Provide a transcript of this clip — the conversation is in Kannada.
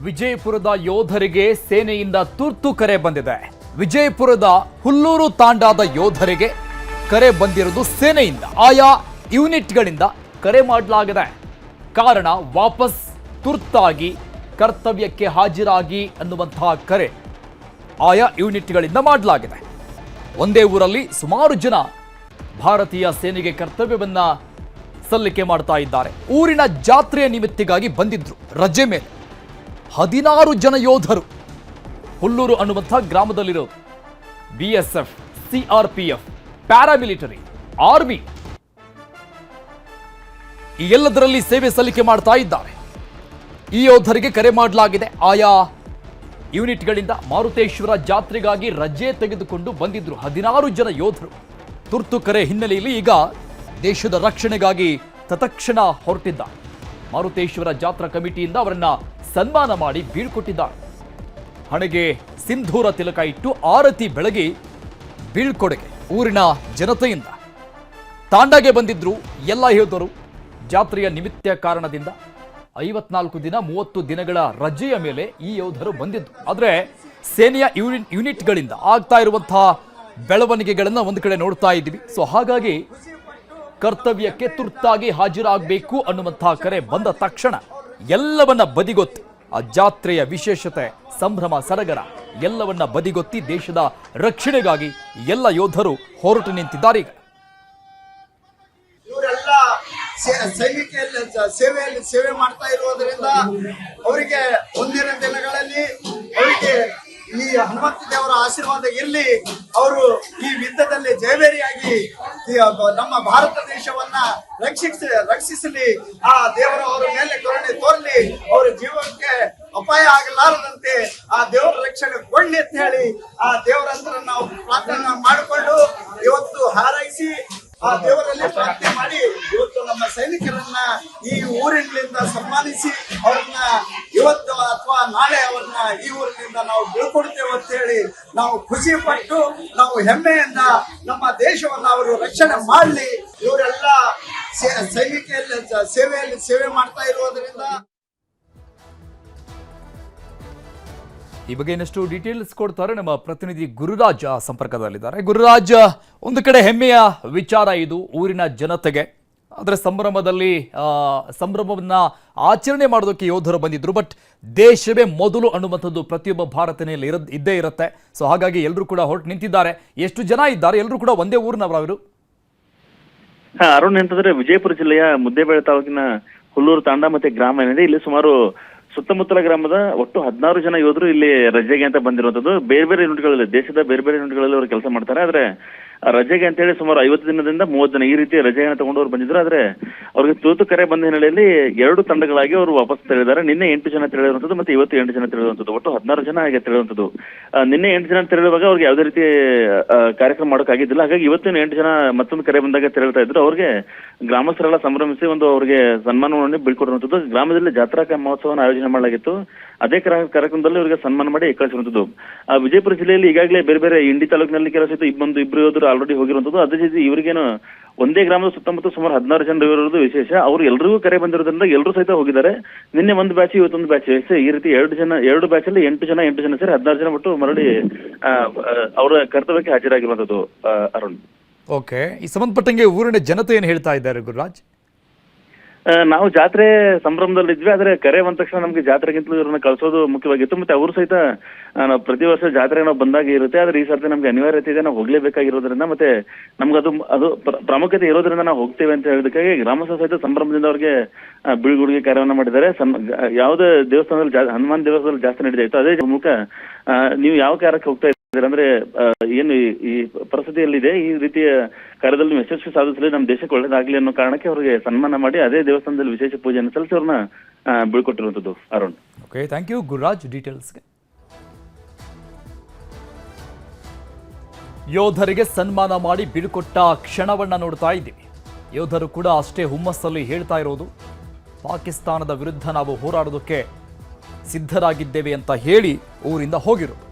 ವಿಜಯಪುರದ ಯೋಧರಿಗೆ ಸೇನೆಯಿಂದ ತುರ್ತು ಕರೆ ಬಂದಿದೆ. ವಿಜಯಪುರದ ಹುಲ್ಲೂರು ತಾಂಡಾದ ಯೋಧರಿಗೆ ಕರೆ ಬಂದಿರುವುದು ಸೇನೆಯಿಂದ. ಆಯಾ ಯೂನಿಟ್ಗಳಿಂದ ಕರೆ ಮಾಡಲಾಗಿದೆ. ಕಾರಣ ವಾಪಸ್ ತುರ್ತಾಗಿ ಕರ್ತವ್ಯಕ್ಕೆ ಹಾಜರಾಗಿ ಅನ್ನುವಂತಹ ಕರೆ ಆಯಾ ಯೂನಿಟ್ಗಳಿಂದ ಮಾಡಲಾಗಿದೆ. ಒಂದೇ ಊರಲ್ಲಿ ಸುಮಾರು ಜನ ಭಾರತೀಯ ಸೇನೆಗೆ ಕರ್ತವ್ಯವನ್ನ ಸಲ್ಲಿಕೆ ಮಾಡ್ತಾ ಇದ್ದಾರೆ. ಊರಿನ ಜಾತ್ರೆಯ ನಿಮಿತ್ತಿಗಾಗಿ ಬಂದಿದ್ರು ರಜೆ ಮೇಲೆ. 16 ಜನ ಯೋಧರು ಹುಲ್ಲೂರು ಅನ್ನುವಂಥ ಗ್ರಾಮದಲ್ಲಿರೋದು. BSF, CRPF, ಪ್ಯಾರಾಮಿಲಿಟರಿ, ಆರ್ಮಿ ಈ ಎಲ್ಲದರಲ್ಲಿ ಸೇವೆ ಸಲ್ಲಿಕೆ ಮಾಡ್ತಾ ಇದ್ದಾರೆ. ಈ ಯೋಧರಿಗೆ ಕರೆ ಮಾಡಲಾಗಿದೆ. ಆಯಾ ಯೂನಿಟ್ಗಳಿಂದ ಮಾರುತೇಶ್ವರ ಜಾತ್ರೆಗಾಗಿ ರಜೆ ತೆಗೆದುಕೊಂಡು ಬಂದಿದ್ರು 16 ಜನ ಯೋಧರು. ತುರ್ತು ಕರೆ ಹಿನ್ನೆಲೆಯಲ್ಲಿ ಈಗ ದೇಶದ ರಕ್ಷಣೆಗಾಗಿ ತತ್ಕ್ಷಣ ಹೊರಟಿದ್ದಾರೆ. ಮಾರುತೇಶ್ವರ ಜಾತ್ರಾ ಕಮಿಟಿಯಿಂದ ಅವರನ್ನ ಸನ್ಮಾನ ಮಾಡಿ ಬೀಳ್ಕೊಟ್ಟಿದ್ದಾರೆ. ಹಣೆಗೆ ಸಿಂಧೂರ ತಿಲಕ ಇಟ್ಟು ಆರತಿ ಬೆಳಗಿ ಬೀಳ್ಕೊಡುಗೆ ಊರಿನ ಜನತೆಯಿಂದ. ತಾಂಡಾಗೆ ಬಂದಿದ್ರು ಎಲ್ಲ ಯೋಧರು. ಜಾತ್ರೆಯ ನಿಮಿತ್ತ ಕಾರಣದಿಂದ 54 ದಿನ 30 ದಿನಗಳ ರಜೆಯ ಮೇಲೆ ಈ ಯೋಧರು ಬಂದಿದ್ರು. ಆದರೆ ಸೇನೆಯ ಯೂನಿಟ್ಗಳಿಂದ ಆಗ್ತಾ ಇರುವಂತಹ ಬೆಳವಣಿಗೆಗಳನ್ನು ಒಂದು ಕಡೆ ನೋಡ್ತಾ ಇದ್ದೀವಿ. ಸೊ ಹಾಗಾಗಿ ಕರ್ತವ್ಯಕ್ಕೆ ತುರ್ತಾಗಿ ಹಾಜರಾಗಬೇಕು ಅನ್ನುವಂತಹ ಕರೆ ಬಂದ ತಕ್ಷಣ ಎಲ್ಲವನ್ನ ಬದಿಗೊತ್ತಿ ಆ ಜಾತ್ರೆಯ ವಿಶೇಷತೆ, ಸಂಭ್ರಮ, ಸಡಗರ ಎಲ್ಲವನ್ನ ಬದಿಗೊತ್ತಿ ದೇಶದ ರಕ್ಷಣೆಗಾಗಿ ಎಲ್ಲ ಯೋಧರು ಹೊರಟು ನಿಂತಿದ್ದಾರೆ. ಈಗ ಇವರೆಲ್ಲ ಸೈನಿಕ ಸೇವೆಯಲ್ಲಿ ಸೇವೆ ಮಾಡ್ತಾ ಇರುವುದರಿಂದ ಅವರಿಗೆ ಮುಂದಿನ ದಿನಗಳಲ್ಲಿ ಅವರಿಗೆ ಈ ಹನುಮಂತ ದೇವರ ಆಶೀರ್ವಾದ ಇರಲಿ. ಅವರು ಈ ಯುದ್ಧದಲ್ಲಿ ಜಯಬೇರಿಯಾಗಿ ನಮ್ಮ ಭಾರತ ದೇಶವನ್ನ ರಕ್ಷಿಸಲಿ. ಆ ದೇವರ ಅವರ ಮೇಲೆ ಕರುಣೆ ತೋರಲಿ. ಅವರ ಜೀವಕ್ಕೆ ಅಪಾಯ ಆಗಲಾರದಂತೆ ಆ ದೇವರ ರಕ್ಷಣೆ ಕೊಡ್ಲಿ ಅಂತ ಹೇಳಿ ಆ ದೇವರ ಹತ್ರ ನಾವು ಪ್ರಾರ್ಥನೆ ಮಾಡಿಕೊಂಡು ಇವತ್ತು ಹಾರೈಸಿ ಆ ದೇವರಲ್ಲಿ ಪ್ರಾರ್ಥನೆ ಮಾಡಿ ಇವತ್ತು ನಮ್ಮ ಸೈನಿಕರನ್ನ ಈ ಊರಿನಿಂದ ಸನ್ಮಾನಿಸಿ ಅವ್ರನ್ನ ಇವತ್ತು ಅಥವಾ ನಾಳೆ ಅವ್ರನ್ನ ಈ ಊರಿನಿಂದ ನಾವು ಬೀಳ್ಕೊಡ್ತೇವೆ ಅಂತ ಹೇಳಿ ನಾವು ಖುಷಿ ಪಟ್ಟು ನಾವು ಹೆಮ್ಮೆಯಿಂದ ನಮ್ಮ ದೇಶವನ್ನ ಅವರು ರಕ್ಷಣೆ ಮಾಡಲಿ. ಇವರೆಲ್ಲ ಸೈನಿಕ ಸೇವೆಯಲ್ಲಿ ಸೇವೆ ಮಾಡ್ತಾ ಇರುವುದರಿಂದ ಈ ಬಗ್ಗೆ ಇನ್ನಷ್ಟು ಡೀಟೇಲ್ಸ್ ಕೊಡ್ತಾರೆ ನಮ್ಮ ಪ್ರತಿನಿಧಿ ಗುರುರಾಜ್ ಸಂಪರ್ಕದಲ್ಲಿದ್ದಾರೆ. ಗುರುರಾಜ್, ಒಂದು ಕಡೆ ಹೆಮ್ಮೆಯ ವಿಚಾರ ಇದು ಊರಿನ ಜನತೆಗೆ. ಆದರೆ ಸಂಭ್ರಮವನ್ನ ಆಚರಣೆ ಮಾಡೋದಕ್ಕೆ ಯೋಧರು ಬಂದಿದ್ರು. ಬಟ್ ದೇಶವೇ ಮೊದಲು ಅನ್ನುವಂಥದ್ದು ಪ್ರತಿಯೊಬ್ಬ ಭಾರತೀಯನಲ್ಲಿ ಇದ್ದೇ ಇರುತ್ತೆ. ಸೊ ಹಾಗಾಗಿ ಎಲ್ಲರೂ ಕೂಡ ಹೊರಟು ನಿಂತಿದ್ದಾರೆ. ಎಷ್ಟು ಜನ ಇದ್ದಾರೆ? ಎಲ್ಲರೂ ಕೂಡ ಒಂದೇ ಊರಿನವರು? ಅರುಣ್ ಅಂತಂದ್ರೆ ವಿಜಯಪುರ ಜಿಲ್ಲೆಯ ಮುದ್ದೇಬೇಳೆ ತಾಲೂಕಿನ ಹುಲ್ಲೂರು ತಾಂಡ ಮತ್ತೆ ಗ್ರಾಮ ಏನಿದೆ, ಇಲ್ಲಿ ಸುಮಾರು ಸುತ್ತಮುತ್ತಲ ಗ್ರಾಮದ ಒಟ್ಟು 16 ಜನ ಯೋಧರು ಇಲ್ಲಿ ರಜೆಗೆ ಅಂತ ಬಂದಿರುವಂತದ್ದು. ಬೇರೆ ಬೇರೆ ಯೂನಿಟ್ಗಳಲ್ಲಿ, ದೇಶದ ಬೇರೆ ಬೇರೆ ಯೂನಿಟ್ಗಳಲ್ಲಿ ಅವರು ಕೆಲಸ ಮಾಡ್ತಾರೆ. ಆದ್ರೆ ರಜೆಗೆ ಅಂತ ಹೇಳಿ ಸುಮಾರು 50 ದಿನದಿಂದ 30 ದಿನ ಈ ರೀತಿ ರಜೆಯನ್ನು ತಗೊಂಡು ಅವ್ರು ಬಂದಿದ್ರು. ಆದ್ರೆ ಅವ್ರಿಗೆ ತುರ್ತು ಕರೆ ಬಂದ ಹಿನ್ನೆಲೆಯಲ್ಲಿ 2 ತಂಡಗಳಾಗಿ ಅವರು ವಾಪಸ್ ತೆರಳಿದ್ದಾರೆ. ನಿನ್ನೆ 8 ಜನ ತೆರಳಿರುವಂತದ್ದು ಮತ್ತೆ ಇವತ್ತು 8 ಜನ ತೆರಳಿರುವಂತದ್ದು, ಒಟ್ಟು 16 ಜನ ಹಾಗೆ ತೆರಳುವಂತದ್ದು. ನಿನ್ನೆ 8 ಜನ ತೆರಳುವಾಗ ಅವ್ರಿಗೆ ಯಾವುದೇ ರೀತಿ ಕಾರ್ಯಕ್ರಮ ಮಾಡೋಕ್ಕಾಗಿದ್ದಿಲ್ಲ. ಹಾಗಾಗಿ ಇವತ್ತಿನ 8 ಜನ ಮತ್ತೊಂದು ಕರೆ ಬಂದಾಗ ತೆರಳ್ತಾ ಇದ್ರು. ಅವ್ರಿಗೆ ಗ್ರಾಮಸ್ಥರೆಲ್ಲ ಸಂಭ್ರಮಿಸಿ ಒಂದು ಅವರಿಗೆ ಸನ್ಮಾನವನ್ನು ಬೀಳ್ಕೊಡುವಂಥದ್ದು. ಗ್ರಾಮದಲ್ಲಿ ಜಾತ್ರಾ ಮಹೋತ್ಸವವನ್ನು ಆಯೋಜನೆ ಮಾಡಲಾಗಿತ್ತು. ಅದೇ ಕಾರ್ಯಕ್ರಮದಲ್ಲಿ ಅವರಿಗೆ ಸನ್ಮಾನ ಮಾಡಿ ಕಳಿಸಿರುವಂತದ್ದು. ವಿಜಯಪುರ ಜಿಲ್ಲೆಯಲ್ಲಿ ಈಗಾಗಲೇ ಬೇರೆ ಬೇರೆ ಇಂಡಿ ತಾಲೂಕಿನಲ್ಲಿ ಕೆಲಸ ಇತ್ತು. ಇಬ್ಬರು ಯೋಧರು ಆಲ್ರೆಡಿ ಹೋಗಿರುವಂತದ್ದು. ಅದೇ ರೀತಿ ಇವರಿಗೇನು ಒಂದೇ ಗ್ರಾಮದ ಸುತ್ತಮುತ್ತ ಸುಮಾರು 16 ಜನ ಇರೋದು ವಿಶೇಷ. ಅವರು ಎಲ್ರಿಗೂ ಕರೆ ಬಂದಿರೋದ್ರಿಂದ ಎಲ್ಲರೂ ಸಹಿತ ಹೋಗಿದ್ದಾರೆ. ನಿನ್ನೆ ಒಂದು ಬ್ಯಾಚ್, ಇವತ್ತೊಂದು ಬ್ಯಾಚ್. ಈ ರೀತಿ 2 ಬ್ಯಾಚ್ ಅಲ್ಲಿ 8 ಜನ ಸೇರಿ 16 ಜನ ಬಿಟ್ಟು ಮರಳಿ ಅವರ ಕರ್ತವ್ಯಕ್ಕೆ ಹಾಜರಾಗಿರುವಂತದ್ದು. ಅರುಣ್, ಓಕೆ, ಈ ಸಂಬಂಧಪಟ್ಟಂಗೆ ಊರಿನ ಜನತೆ ಏನು ಹೇಳ್ತಾ ಇದ್ದಾರೆ ಗುರುರಾಜ್? ನಾವು ಜಾತ್ರೆ ಸಂಭ್ರಮದಲ್ಲಿದ್ವಿ. ಆದ್ರೆ ಕರೆ ಬಂದ ತಕ್ಷಣ ನಮ್ಗೆ ಜಾತ್ರೆಗಿಂತಲೂ ಇವ್ರನ್ನ ಕಳ್ಸೋದು ಮುಖ್ಯವಾಗಿತ್ತು. ಮತ್ತೆ ಅವರು ಸಹಿತ ನಾವು ಪ್ರತಿ ವರ್ಷ ಜಾತ್ರೆ ನಾವು ಬಂದಾಗ ಇರುತ್ತೆ. ಆದ್ರೆ ಈ ಸರ್ತಿ ನಮ್ಗೆ ಅನಿವಾರ್ಯತೆ ಇದೆ, ನಾವು ಹೋಗ್ಲೇಬೇಕಾಗಿರೋದ್ರಿಂದ ಮತ್ತೆ ನಮ್ಗೆ ಅದು ಪ್ರಾಮುಖ್ಯತೆ ಇರೋದ್ರಿಂದ ನಾವು ಹೋಗ್ತೇವೆ ಅಂತ ಹೇಳೋದಕ್ಕಾಗಿ ಗ್ರಾಮಸ್ಥರು ಸಹಿತ ಸಂಭ್ರಮದಿಂದ ಅವ್ರಿಗೆ ಬೀಳ್ಕೊಡುಗೆ ಕಾರ್ಯವನ್ನ ಮಾಡಿದ್ದಾರೆ. ಯಾವುದೇ ದೇವಸ್ಥಾನದಲ್ಲಿ ಹನುಮಾನ್ ದೇವಸ್ಥಾನದಲ್ಲಿ ಜಾಸ್ತಿ ನಡೀತಾ ಇತ್ತು, ಅದೇ ಮೂಲಕ ನೀವು ಯಾವ ಕಾರ್ಯಕ್ಕೆ ಹೋಗ್ತಾ ಅಂದ್ರೆ ಏನು ಈ ಪರಿಸ್ಥಿತಿಯಲ್ಲಿದೆ, ಈ ರೀತಿಯ ಕಾರ್ಯದಲ್ಲಿ ಯಶಸ್ವಿ ಸಾಧಿಸಲಿ, ನಮ್ಮ ದೇಶಕ್ಕೆ ಒಳ್ಳೇದಾಗ್ಲಿ ಅನ್ನೋ ಕಾರಣಕ್ಕೆ ಅವರಿಗೆ ಸನ್ಮಾನ ಮಾಡಿ ಅದೇ ದೇವಸ್ಥಾನದಲ್ಲಿ ವಿಶೇಷ ಪೂಜೆಯನ್ನು ಸಲ್ಲಿಸಿ ಅವ್ರನ್ನ ಬೀಳ್ಕೊಟ್ಟಿರುವಂತದ್ದು. Arun, okay, thank you Gururaj ಡೀಟೇಲ್ಸ್ಗೆ. ಯೋಧರಿಗೆ ಸನ್ಮಾನ ಮಾಡಿ ಬೀಳ್ಕೊಟ್ಟ ಕ್ಷಣವನ್ನ ನೋಡ್ತಾ ಇದ್ದೀವಿ. ಯೋಧರು ಕೂಡ ಅಷ್ಟೇ ಹುಮ್ಮಸ್ಸಲ್ಲಿ ಹೇಳ್ತಾ ಇರೋದು, ಪಾಕಿಸ್ತಾನದ ವಿರುದ್ಧ ನಾವು ಹೋರಾಡೋದಕ್ಕೆ ಸಿದ್ಧರಾಗಿದ್ದೇವೆ ಅಂತ ಹೇಳಿ ಊರಿಂದ ಹೋಗಿರೋದು.